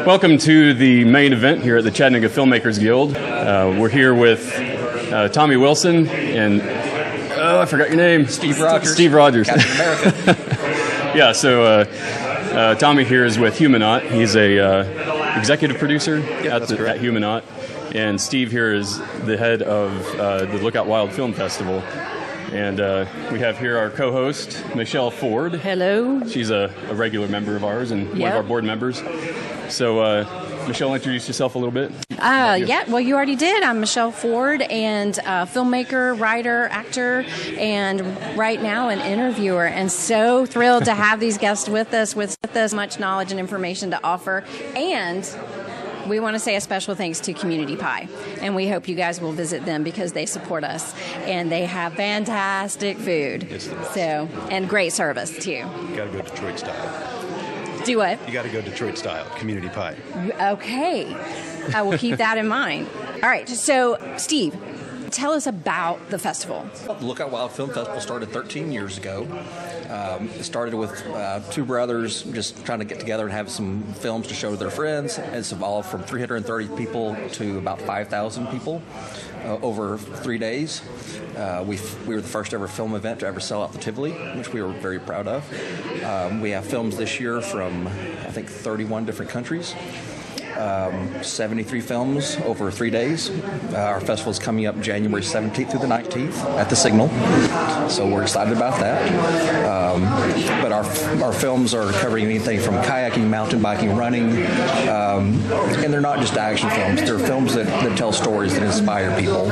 Welcome to the main event here at the Chattanooga Filmmakers Guild. We're here with Tommy Wilson and, I forgot your name. Steve Rogers. Steve Rogers. Captain America. Yeah, so Tommy here is with Humanaut. He's a executive producer at Humanaut. And Steve here is the head of the Lookout Wild Film Festival. And we have here our co-host, Michelle Ford. Hello. She's a regular member of ours and one of our board members. So, Michelle, introduce yourself a little bit. Yeah, well, you already did. I'm Michelle Ford, and filmmaker, writer, actor, and right now an interviewer. And so thrilled to have these guests with us much knowledge and information to offer. And we want to say a special thanks to Community Pie, and we hope you guys will visit them because they support us, and they have fantastic food. Yes, so, and great service, too. You got to go Detroit style. Do what? You got to go Detroit style, Community Pie. Okay. I will keep that in mind. All right, so, Steve, tell us about the festival. The Lookout Wild Film Festival started 13 years ago. It started with two brothers just trying to get together and have some films to show to their friends. It's evolved from 330 people to about 5,000 people over 3 days. We were the first ever film event to ever sell out the Tivoli, which we were very proud of. We have films this year from, I think, 31 different countries. 73 films over 3 days. Our festival is coming up January 17th through the 19th at the Signal, so we're excited about that. But our films are covering anything from kayaking, mountain biking, running, and they're not just action films. They're films that tell stories that inspire people.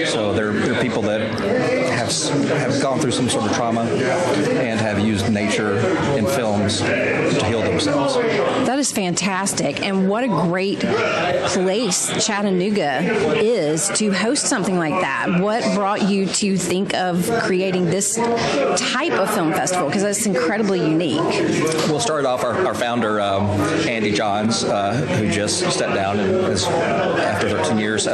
So they're people that have gone through some sort of trauma and have used nature in films to heal themselves. That is fantastic, and what a great place Chattanooga is to host something like that. What brought you to think of creating this type of film festival? Because that's incredibly unique. We'll start off our founder, Andy Johns, who just stepped down after 13 years. He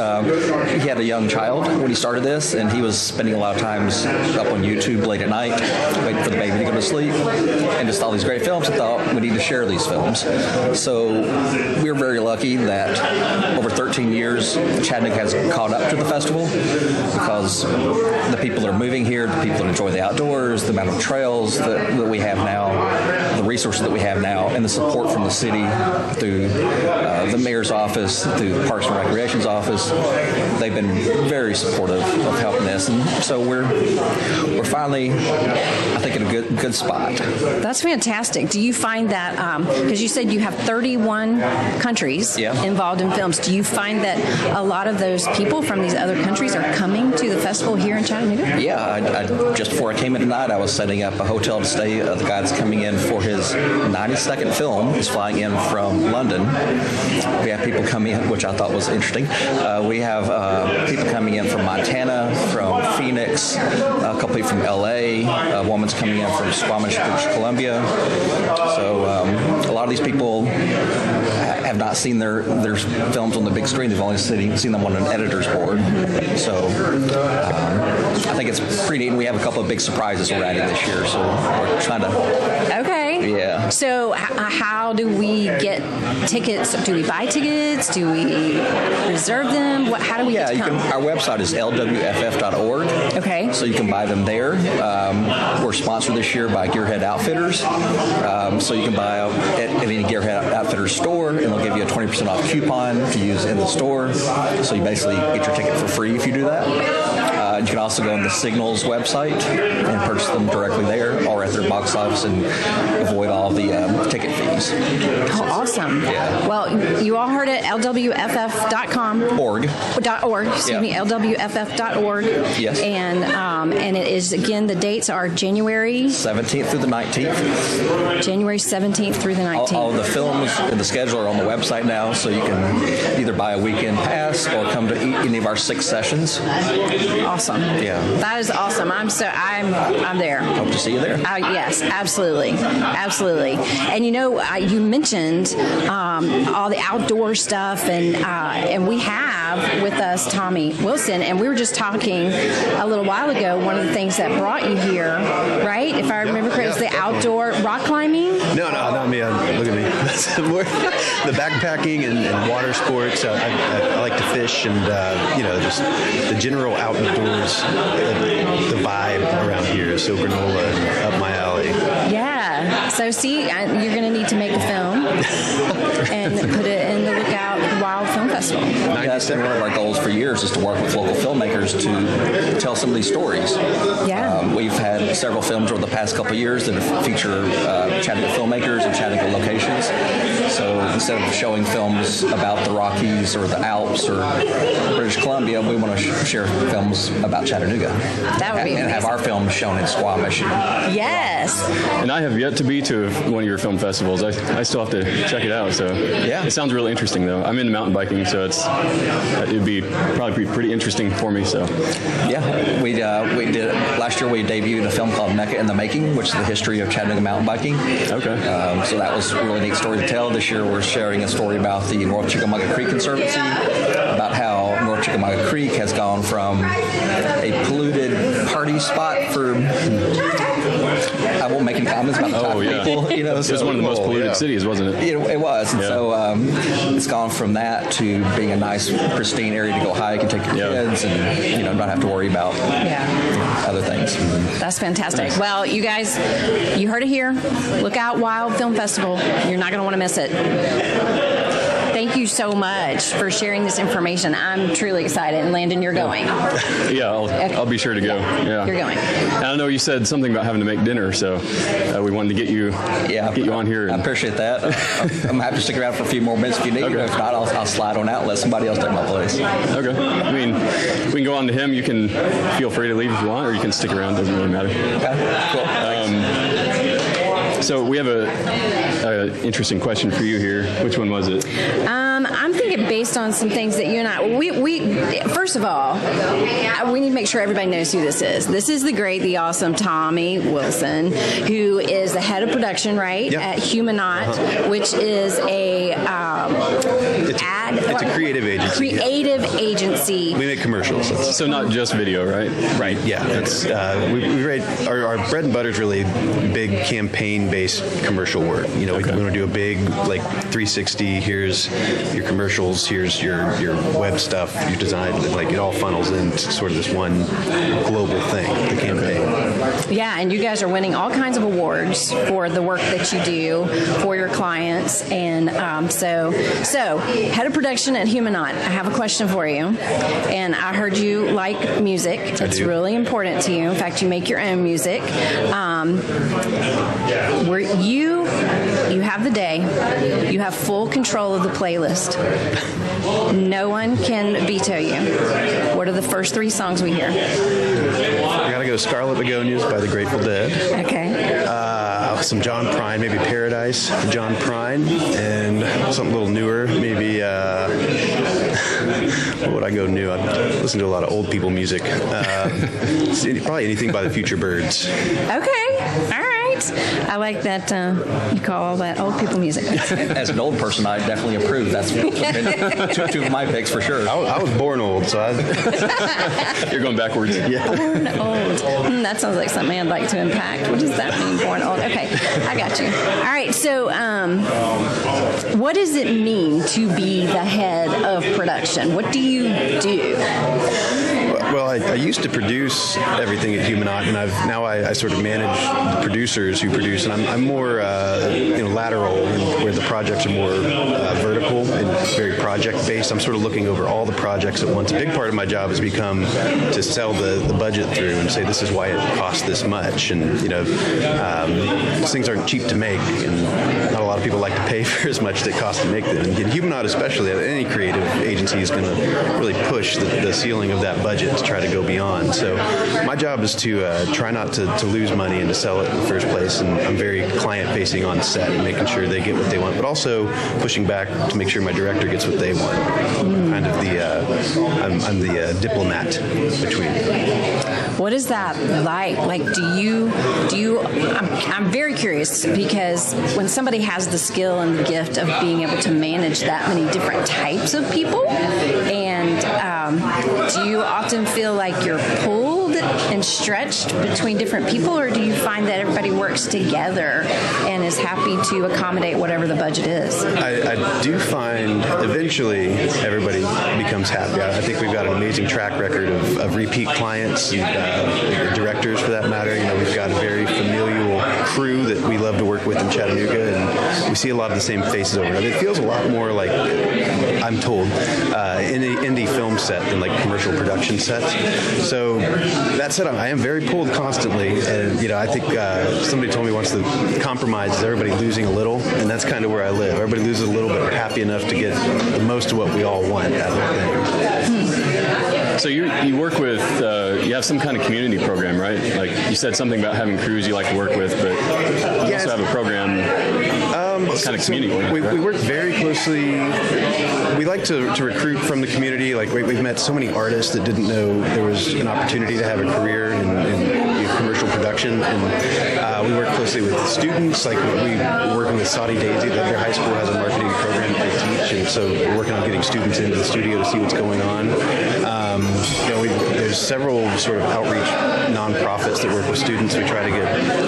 had a young child when he started this, and he was spending a lot of times up on YouTube late at night, waiting for the baby to go to sleep, and just saw these great films and thought we need to share these films. So we're very lucky that over 13 years, Chattanooga has caught up to the festival because the people that are moving here, the people that enjoy the outdoors, the amount of trails that we have now, the resources that we have now, and the support from the city through the mayor's office, through the Parks and Recreation's office, they've been very supportive of helping this. And so we're finally, I think, in a good spot. That's fantastic. Do you find that, because you said you have 31 countries involved in films, do you find that a lot of those people from these other countries are coming to the festival here in Chattanooga? Yeah, just before I came in tonight, I was setting up a hotel to stay. The guy that's coming in for his 92nd film is flying in from London. We have people coming in, which I thought was interesting. We have people coming in from Montana, from Phoenix, a couple people from LA, a woman's coming in from Squamish, British Columbia. So a lot of these people have not seen their films on the big screen. They've only seen them on an editor's board. So I think it's pretty neat. And we have a couple of big surprises we're adding this year. So we're trying to... Okay. Yeah. So how do we get tickets? Do we buy tickets? Do we reserve them? How do we get to come? Our website is lwff.org. Okay. So you can buy them there. We're sponsored this year by Gearhead Outfitters. So you can buy at any Gearhead Outfitters store, and they'll give you a 20% off coupon to use in the store. So you basically get your ticket for free if you do that. You can also go on the Signal's website and purchase them directly there or at their box office and avoid all the ticket fees. Oh, awesome. Yeah. Well, you all heard it, lwff.com. .org, excuse me, lwff.org. Yes. And it is, again, the dates are January 17th through the 19th. January 17th through the 19th. All the films and the schedule are on the website now, so you can either buy a weekend pass or come to any of our 6 sessions. Awesome. Yeah. That is awesome. I'm there. Hope to see you there. Yes, absolutely. And you mentioned all the outdoor stuff, and we have with us Tommy Wilson, and we were just talking a little while ago. One of the things that brought you here, right? If I remember correctly, was the outdoor rock climbing. No, I mean me. Look at me. That's more the backpacking and water sports. I like to fish and just the general outdoors. The vibe around here is so granola and up my alley. Yeah. So see, you're going to need to make a film and put it in the Lookout Wild Film Festival. That's been one of our goals for years, is to work with local filmmakers to tell some of these stories. Yeah. We've had several films over the past couple of years that feature Chattanooga filmmakers and Chattanooga locations. So instead of showing films about the Rockies or the Alps or British Columbia, we want to share films about Chattanooga. That would be amazing. And have our films shown in Squamish. Yes. And I have yet to be to one of your film festivals. I still have to check it out. So yeah, it sounds really interesting though. I'm into mountain biking, so it'd be probably pretty interesting for me. So yeah, we did last year. We debuted a film called Mecca in the Making, which is the history of Chattanooga mountain biking. Okay. So that was a really neat story to tell. This year we're sharing a story about the North Chickamauga Creek Conservancy, about how North Chickamauga Creek has gone from a polluted party spot for, I won't make any comments about the type of people. It was one of the most polluted cities, wasn't it? It was. And so it's gone from that to being a nice, pristine area to go hike and take your kids and not have to worry about other things. That's fantastic. Nice. Well, you guys, you heard it here. Lookout Wild Film Festival. You're not going to want to miss it. Thank you so much for sharing this information. I'm truly excited. And Landon, you're going. Yeah, I'll be sure to go. Yeah, you're going. And I know you said something about having to make dinner, so we wanted to get you on here. I appreciate that. I'm happy to stick around for a few more minutes if you need. Okay. If not, I'll slide on out and let somebody else take my place. Okay. I mean, we can go on to him. You can feel free to leave if you want, or you can stick around. Doesn't really matter. Okay. Cool. So we have a interesting question for you here. Which one was it? I'm thinking based on some things that you and I, we first of all, we need to make sure everybody knows who this is. This is the great, the awesome Tommy Wilson, who is the head of production, right, at Humanaut, which is it's a creative agency. We make commercials. So not just video, right? Right. Yeah. That's we write our bread and butter is really big campaign-based commercial work. We want to do a big 360. Here's your commercials. Here's your web stuff. Your design. It all funnels into sort of this one global thing. The campaign. Yeah, and you guys are winning all kinds of awards for the work that you do for your clients, and so head of production at Humanaut. I have a question for you, and I heard you like music. It's really important to you. In fact, you make your own music. Where you have the day, you have full control of the playlist. No one can veto you. What are the first 3 songs we hear? I gotta go Scarlet Begonias by the Grateful Dead. Okay. Some John Prine, maybe Paradise for John Prine, and something a little newer, maybe what would I go new? I listen to a lot of old people music. Probably anything by the Future Birds. Okay. All right. I like that you call all that old people music. As an old person, I definitely approve. That's been two of my picks for sure. I was born old, so You're going backwards. Yeah. Born old. That sounds like something I'd like to impact. What does that mean, born old? Okay, I got you. All right, so what does it mean to be the head of production? What do you do? Well, I used to produce everything at Humanaut, and I sort of manage the producers who produce, and I'm more lateral, where the projects are more vertical and very project based. I'm sort of looking over all the projects at once. A big part of my job has become to sell the budget through and say this is why it costs this much, and these things aren't cheap to make, and not a lot of people like to pay for as much as it costs to make them. And Humanaut, especially, any creative agency is going to really push the ceiling of that budget to try to go beyond. So my job is to try not to lose money and to sell it in the first place, and I'm very client-facing on set and making sure they get what they want, but also pushing back to make sure my director gets what they want. Kind of I'm the diplomat between them. What is that like? Do you? I'm very curious, because when somebody has the skill and the gift of being able to manage that many different types of people, and do you often feel like you're pulled and stretched between different people, or do you find that everybody works together and is happy to accommodate whatever the budget is? I do find eventually everybody becomes happy. I think we've got an amazing track record of repeat clients, directors for that matter. We've got a very familial crew that we love to work with in Chattanooga, and we see a lot of the same faces over there. It feels a lot more like, I'm told, indie film set than like commercial production sets. So that said, I am very pulled constantly, and I think somebody told me once the compromise is everybody losing a little, and that's kind of where I live. Everybody loses a little, but we're happy enough to get the most of what we all want out of the thing. So you work with, you have some kind of community program, right? Like you said something about having crews you like to work with, but you also have a program, kind of community work, we right? work very closely. We like to recruit from the community. Like we've met so many artists that didn't know there was an opportunity to have a career in commercial production, and we work closely with students. Like we're working with Saudi Daisy, their high school has a marketing program that they teach, and so we're working on getting students into the studio to see what's going on. There's several sort of outreach nonprofits that work with students. We try to get,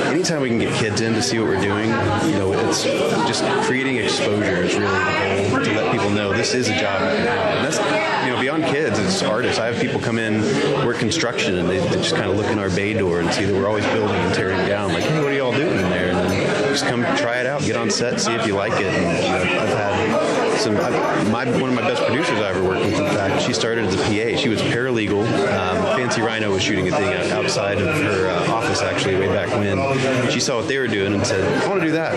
anytime we can get kids in to see what we're doing, it's just creating exposure is really the goal, to let people know this is a job. And that's, beyond kids, it's artists. I have people come in, work construction, and they just kind of look in our bay door and see that we're always building and tearing down. Like, hey, what are y'all doing in there? And then just come try it out, get on set, see if you like it. And I've had one of my best producers I ever worked with, in fact, she started as a PA. She was paralegal. Fancy Rhino was shooting a thing outside of her office, actually, way back when. She saw what they were doing and said, I want to do that.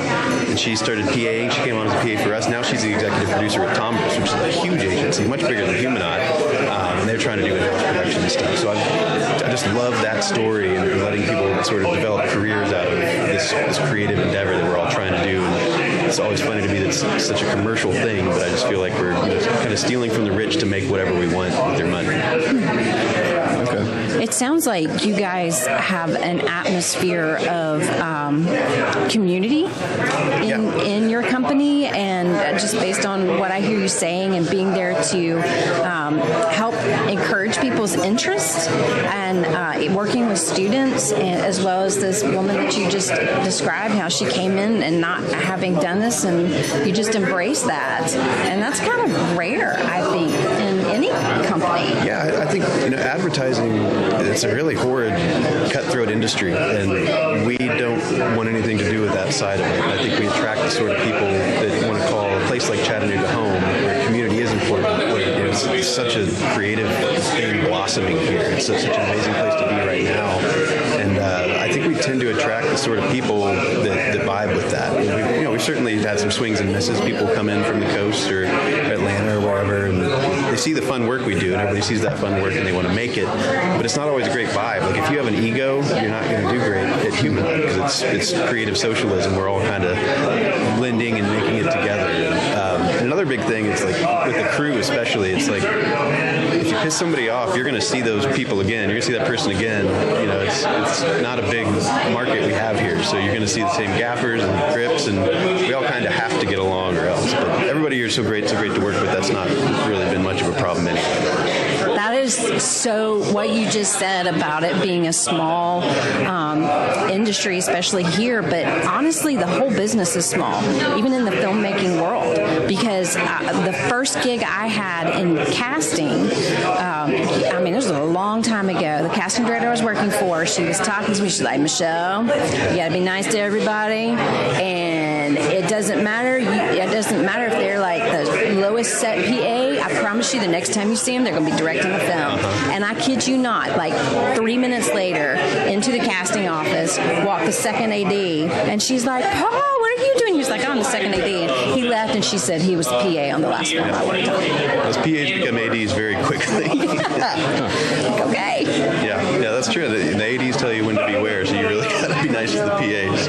And she started PAing. She came on as a PA for us. Now she's the executive producer at Thomas, which is a huge agency, much bigger than Humanaut. And they're trying to do in-house production and stuff. So I just love that story and letting people sort of develop careers out of this creative endeavor that we're all trying to do. And it's always funny to me that it's such a commercial thing, but I just feel like we're kind of stealing from the rich to make whatever we want with their money. It sounds like you guys have an atmosphere of community in your company, and just based on what I hear you saying and being there to help encourage people's interest and working with students, as well as this woman that you just described, how she came in and not having done this, and you just embrace that. And that's kind of rare, I think, in any company. Yeah, I think advertising, it's a really horrid, cutthroat industry, and we don't want anything to do with that side of it. I think we attract the sort of people that want to call a place like Chattanooga home, where community is important. It's such a creative thing blossoming here. It's such an amazing place to be right now, and I think we tend to attract the sort of people that vibe with that. We've certainly had some swings and misses. People come in from the coast or Atlanta or wherever, and they see the fun work we do, and everybody sees that fun work and they want to make it, but it's not always a great vibe. Like if you have an ego, you're not going to do great at Humanaut, because it's creative socialism. We're all kind of blending and making it together. And another big thing is, like with the crew especially, it's like if you piss somebody off, you're going to see those people again. You're going to see that person again. It's not a big market we have here, so you're going to see the same gaffers and grips, and we all kind of have to get along or else. But everybody here is so great to work with. That's not really been much of a problem anyway. That is so what you just said about it being a small industry, especially here, but honestly, the whole business is small, even in the filmmaking world, because the first gig I had in casting, this was a long time ago. The casting director I was working for, she was talking to me. She's like, Michelle, you got to be nice to everybody, and it doesn't matter. It doesn't matter if they're like the lowest set PA. I promise you, the next time you see them, they're going to be directing the film. And I kid you not, like 3 minutes later, into the casting office, walked the second AD, and she's like, Paul, what are you doing? He was like, I'm the second AD. And he left, and she said he was the PA on the last film I worked on. Those PAs become ADs very quickly. Okay. Yeah, that's true. The ADs tell you when to beware, so you really got to be nice to the PAs.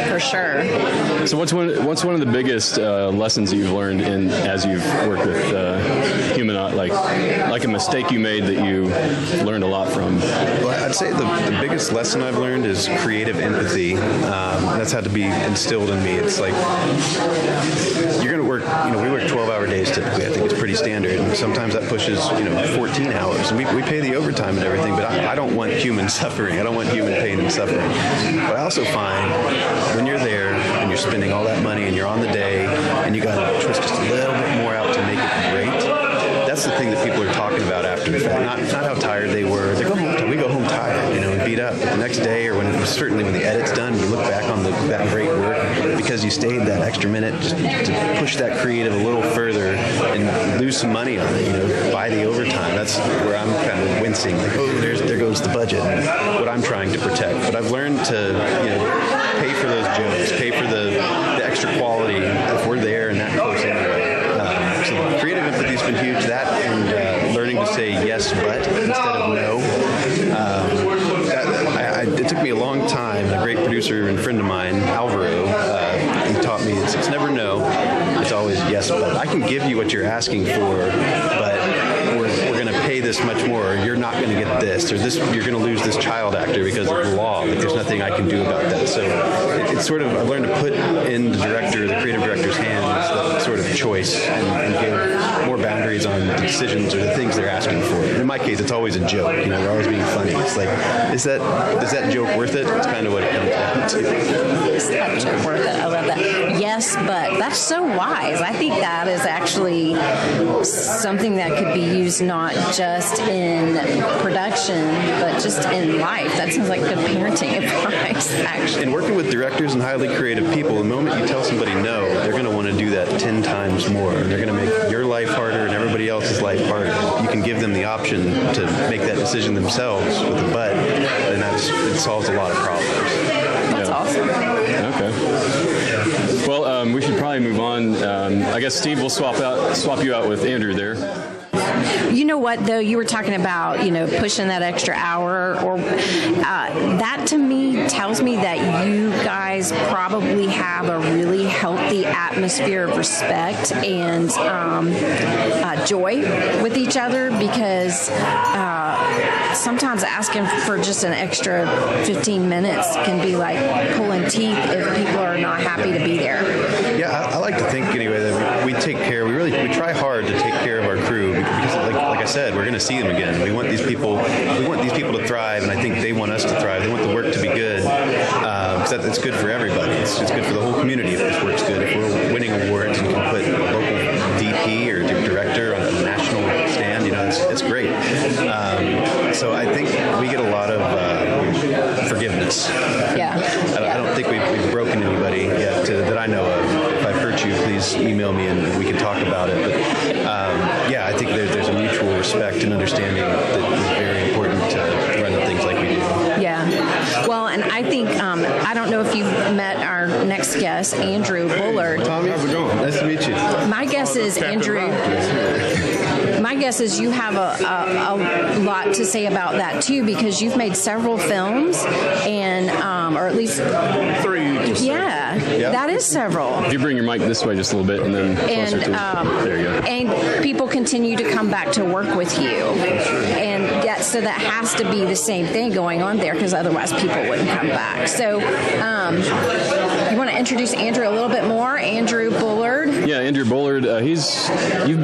For sure. So what's one of the biggest lessons you've learned as you've worked with Humanaut, like a mistake you made that you learned a lot from? Well, I'd say the biggest lesson I've learned is creative empathy. That's had to be instilled in me. It's like you're going to work, we work 12-hour days typically. I think it's pretty standard. And sometimes that pushes 14 hours. And we pay the overtime and everything, but I don't want human suffering. I don't want human pain and suffering. But I also find when you're there and you're spending all that money and you're on the day and you got to twist just a little bit more out to make it great. That's the thing that people are talking about after the fact. Not how tired they were. We go home tired, and beat up. But the next day, or certainly when the edit's done, you look back on that great work because you stayed that extra minute just to push that creative a little further and lose some money on it. Buy the overtime. That's where I'm kind of wincing. Like, there goes the budget and what I'm trying to protect. But I've learned to pay for those jokes, pay for the extra quality if we're there and that close anyway. So creative empathy's been huge. That and learning to say yes but instead of no. It took me a long time. A great producer and friend of mine, Alvaro, he taught me it's never no. It's always yes but. I can give you what you're asking for, but we're going to pay this much more. Or you're not going to get this, or this. You're going to lose this child actor because of the law. Like there's nothing I can do about that. So it's sort of I've learned to put in the creative director's hands that sort of choice and give more boundaries on the decisions or the things they're asking for. And in my case, it's always a joke. They're always being funny. It's like, is that joke worth it? It's kind of what it comes down to. Is that joke worth it? I love that. Yes, but that's so wise. I think that is actually something that could be used not just in production, but just in life. That sounds like good parenting advice, actually. And working with directors and highly creative people, the moment you tell somebody no, they're going to want to do that 10 times more. They're going to make your life harder and everybody else's life harder. You can give them the option to make that decision themselves with a but, and it solves a lot of problems. That's awesome. Okay. Well, we should probably move on. I guess Steve will swap you out with Andrew there. You know what, though? You were talking about, pushing that extra hour, or that to me tells me that you guys probably have a really healthy atmosphere of respect and joy with each other, because sometimes asking for just an extra 15 minutes can be like pulling teeth if people are not happy to be there. Yeah, I like to think anyway that we take care. We try hard to take care of our crew because, like I said, we're going to see them again. We want these people to thrive, and I think they want us to thrive. They want the work to be good. It's good for everybody. It's good for the whole community if this work's good. If we're winning awards and can put a local DP or director on a national stand, it's great. So I think we get a lot of forgiveness. Yeah. I don't think we've broken anybody yet that I know of. If I've hurt you, please email me and we can talk about it. But I think there's a mutual respect and understanding that is very important to run the things like we do. Yeah. Well, and I think, I don't know if you've met our next guest, Andrew Bullard. Tommy, how's it going? Nice to meet you. My guess is, Andrew, my guess is you have a lot to say about that, too, because you've made several films, and or at least 3. Yeah, that is several. If you bring your mic this way just a little bit and then closer to there you go. And people continue to come back to work with you. And so that has to be the same thing going on there, because otherwise people wouldn't come back. So you want to introduce Andrew a little bit more? Andrew Bullard. Yeah, Andrew Bullard. You've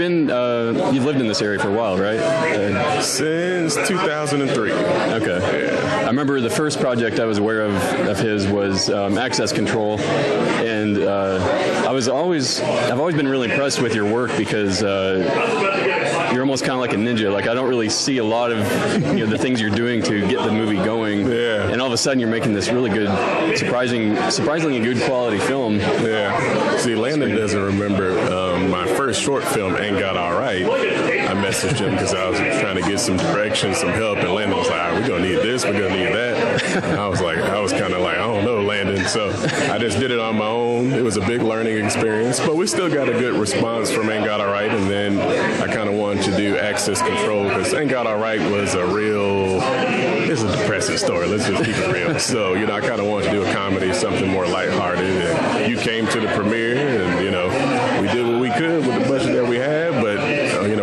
lived in this area for a while, right? Since 2003. Okay. Yeah. I remember the first project I was aware of his was Access Control, and I've always been really impressed with your work because you're almost kind of like a ninja. Like, I don't really see a lot of the things you're doing to get the movie going. Yeah. And all of a sudden you're making this really good, surprisingly good quality film. Yeah. See, Landon doesn't remember my first short film, Ain't Got All Right. I messaged him because I was trying to get some direction, some help, and Landon was like, all right, we're going to need this, we're going to need that. And I was kind of like, I don't know, Landon. So I just did it on my own. It was a big learning experience, but we still got a good response from Ain't Got All Right. And then I kind of wanted to do Access Control because Ain't Got All Right was it's a depressing story. Let's just keep it real. So, I kind of wanted to do a comedy, something more lighthearted. And you came to the premiere, and, we did what we could with the budget that we had, but,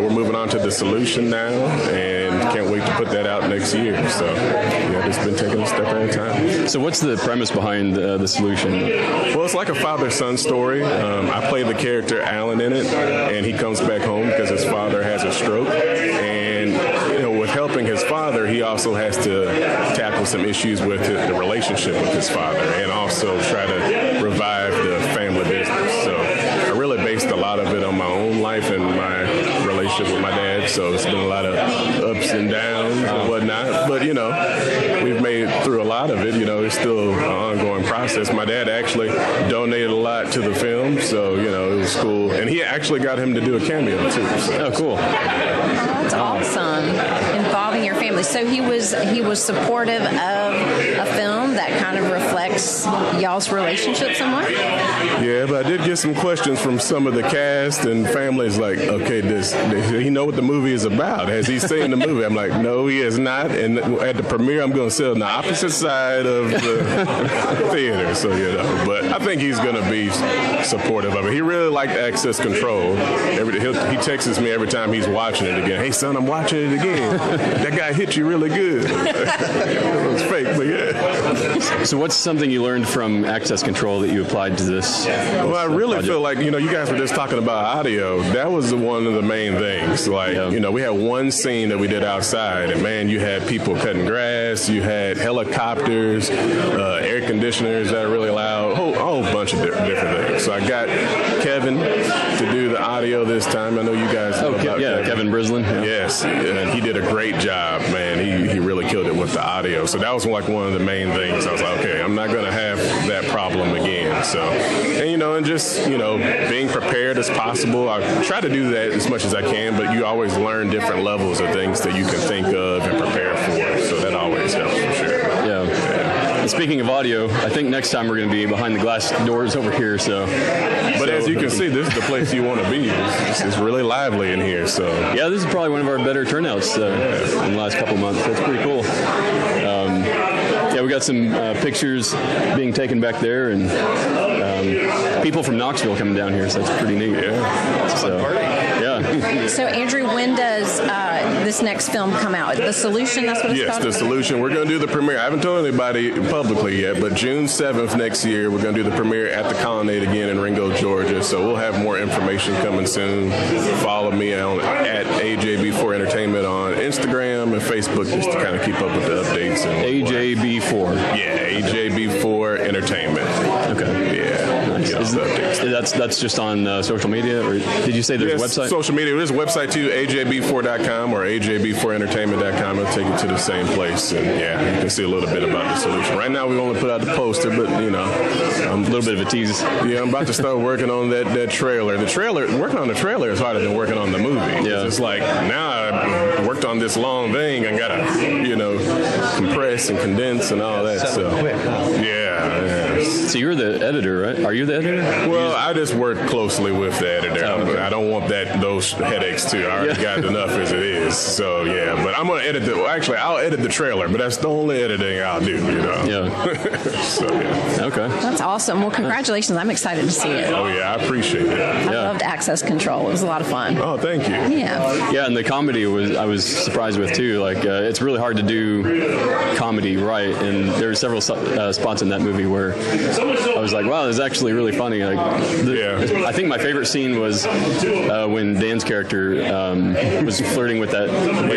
we're moving on to the solution now. And and can't wait to put that out next year. So, yeah, just been taking a step at a time. So what's the premise behind the solution? Well, it's like a father-son story. I play the character Alan in it, and he comes back home because his father has a stroke. And, with helping his father, he also has to tackle some issues with the relationship with his father and also try to revive the family business. So I really based a lot of it on my own life and my relationship with my dad. So it's been a lot of ups and downs and whatnot. But, we've made it through a lot of it. It's still an ongoing process. My dad actually donated a lot to the film. So, it was cool. And he actually got him to do a cameo, too. So. Oh, cool. That's awesome. Involving your family. So he was supportive of a film that kind of reflects y'all's relationship somewhat? Yeah, but I did get some questions from some of the cast and families like, okay, does he know what the movie is about? Has he seen the movie? I'm like, no, he has not. And at the premiere, I'm going to sit on the opposite side of the theater. So, but I think he's going to be supportive of it. He really liked Access Control. He texts me every time he's watching it again. Hey, son, I'm watching it again. That guy hit you really good. It was fake, but yeah. So what's something you learned from Access Control that you applied to this? Well, I really feel like, you guys were just talking about audio. That was one of the main things. Like, we had one scene that we did outside, and man, you had people cutting grass, you had helicopters, air conditioners that are really loud, a whole bunch of different things. So I got Kevin to do the audio this time. I know you guys know about Kevin Brislin. Yeah. Yes, and he did a great job, man. He really killed it with the audio. So that was like one of the main things. I was like, okay, I'm not going to have that problem again. So, and just, being prepared as possible. I try to do that as much as I can, but you always learn different levels of things that you can think of and prepare for. So that always helps for sure. Yeah. And speaking of audio, I think next time we're going to be behind the glass doors over here. But as you can see, this is the place you want to be. It's really lively in here. So yeah, this is probably one of our better turnouts in the last couple of months. That's pretty cool. We got some pictures being taken back there, and people from Knoxville coming down here, so that's pretty neat. Yeah. So, yeah. So, Andrew, when does this next film come out? The Solution, that's what it's called? Yes, The Solution. We're going to do the premiere. I haven't told anybody publicly yet, but June 7th next year, we're going to do the premiere at the Colonnade again in Ringo, Georgia. So we'll have more information coming soon. Follow me at AJB4 Entertainment on Instagram and Facebook just to kind of keep up with the updates. And AJB4. Yeah, AJB4 Entertainment. Okay. Yeah. Nice. That's just on social media, or did you say there's a website? Social media. There's a website too, ajb4.com or ajb4entertainment.com. It'll take you to the same place, and you can see a little bit about the solution. Right now, we only put out the poster, but a little bit of a tease. Yeah, I'm about to start working on that trailer. Working on the trailer is harder than working on the movie. Yeah. It's like now I worked on this long thing. I gotta, compress and condense and all that. So quick, huh? Yeah. So you're the editor, right? Are you the editor? Well, I just work closely with the editor. Oh, okay. I don't want those headaches too. I already got enough as it is. So yeah, but I'm gonna edit I'll edit the trailer, but that's the only editing I'll do. Yeah. So yeah. Okay. That's awesome. Well, congratulations. I'm excited to see it. Oh yeah, I appreciate it. I loved Access Control. It was a lot of fun. Oh, thank you. Yeah. Yeah, and the comedy I was surprised with too. Like it's really hard to do comedy right, and there were several spots in that movie where I was like, wow, this is actually really funny. I think my favorite scene was when Dan's character was flirting with that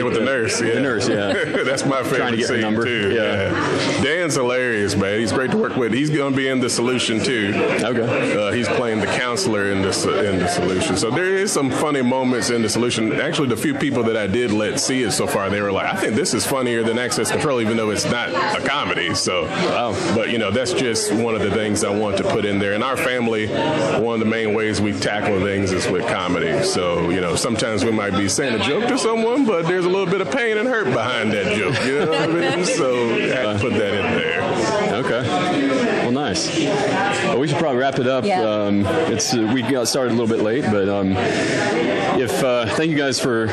with the nurse. Yeah. The nurse, yeah. That's my favorite Trying to get scene the number. too. Yeah. Dan's hilarious, man. He's great to work with. He's going to be in The Solution too. Okay. He's playing the counselor in the Solution. So there is some funny moments in The Solution. Actually, the few people that I did let see it so far, they were like, I think this is funnier than Access Control, even though it's not a comedy. So, wow. But that's just one of the things I want to put in there. In our family, one of the main ways we tackle things is with comedy. So, sometimes we might be saying a joke to someone, but there's a little bit of pain and hurt behind that joke. You know what I mean? So I had to put that in there. Okay. Well, nice. Nice. Well, we should probably wrap it up. Yeah. We got started a little bit late, but thank you guys for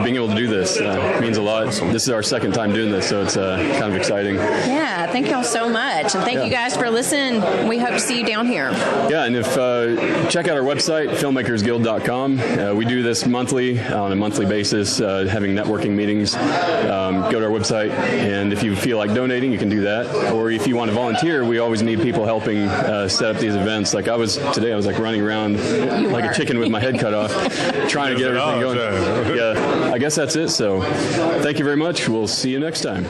being able to do this. It means a lot. This is our second time doing this, so it's kind of exciting. Yeah, thank y'all so much. And thank you guys for listening. We hope to see you down here. Yeah, and if check out our website, filmmakersguild.com. We do this monthly, on a monthly basis, having networking meetings. Go to our website, and if you feel like donating, you can do that. Or if you want to volunteer, we always need people helping set up these events. Like today I was like running around like a chicken with my head cut off, trying to get everything going. Yeah, I guess that's it. So thank you very much. We'll see you next time.